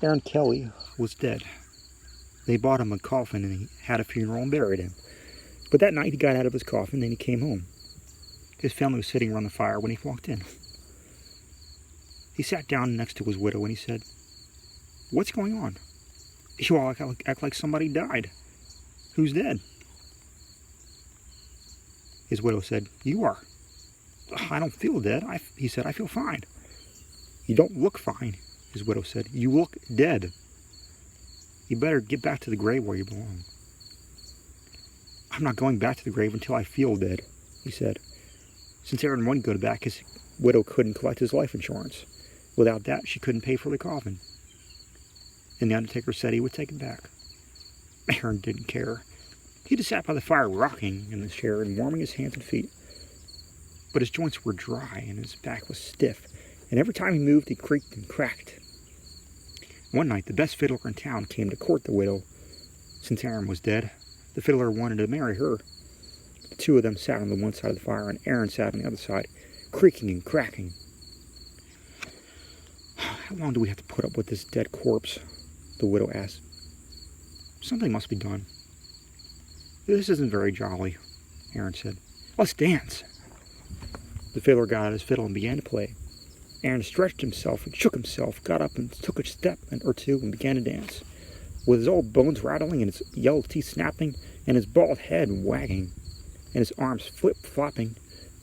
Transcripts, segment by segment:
Aaron Kelly was dead. They bought him a coffin and he had a funeral and buried him. But that night he got out of his coffin and he came home. His family was sitting around the fire when he walked in. He sat down next to his widow and he said, "What's going on? You all act like somebody died. Who's dead?" His widow said, "You are." "I don't feel dead," he said. "I feel fine." "You don't look fine," his widow said. "You look dead. You better get back to the grave where you belong." "I'm not going back to the grave until I feel dead," he said. Since Aaron wouldn't go back, his widow couldn't collect his life insurance. Without that, she couldn't pay for the coffin. And the undertaker said he would take it back. Aaron didn't care. He just sat by the fire rocking in the chair and warming his hands and feet. But his joints were dry and his back was stiff, and every time he moved he creaked and cracked. One night the best fiddler in town came to court the widow. Since Aaron was dead, the fiddler wanted to marry her. The two of them sat on the one side of the fire and Aaron sat on the other side, creaking and cracking. "How long do we have to put up with this dead corpse?" the widow asked. "Something must be done." "This isn't very jolly," Aaron said. "Let's dance." The fiddler got out his fiddle and began to play. Aaron stretched himself and shook himself, got up and took a step or two and began to dance. With his old bones rattling and his yellow teeth snapping and his bald head wagging and his arms flip-flopping,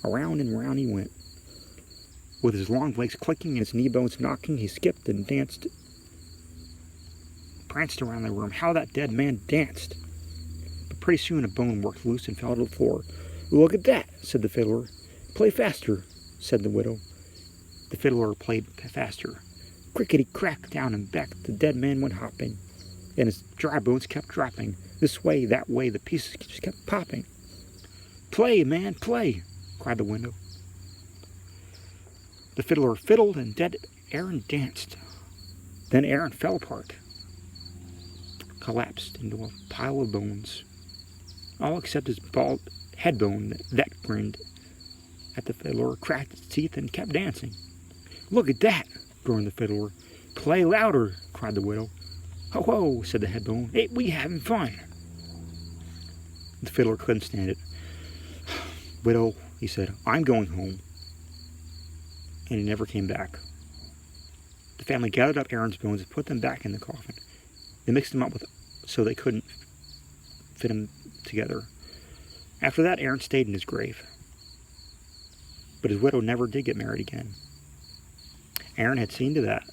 around and round he went. With his long legs clicking and his knee bones knocking, he skipped and danced, pranced around the room. How that dead man danced! But pretty soon a bone worked loose and fell to the floor. "Look at that," said the fiddler. "Play faster," said the widow. The fiddler played faster. Crickety-crack, down and back the dead man went hopping, and his dry bones kept dropping. This way, that way, the pieces just kept popping. "Play, man, play," cried the widow. The fiddler fiddled and dead Aaron danced. Then Aaron fell apart, collapsed into a pile of bones, all except his bald head bone that grinned at the fiddler, cracked its teeth, and kept dancing. "Look at that," groaned the fiddler. "Play louder," cried the widow. "Ho, ho," said the head bone. "Ain't we having fun?" The fiddler couldn't stand it. "Widow," he said, "I'm going home." And he never came back. The family gathered up Aaron's bones and put them back in the coffin. They mixed them up so they couldn't fit them together. After that, Aaron stayed in his grave. But his widow never did get married again. Aaron had seen to that.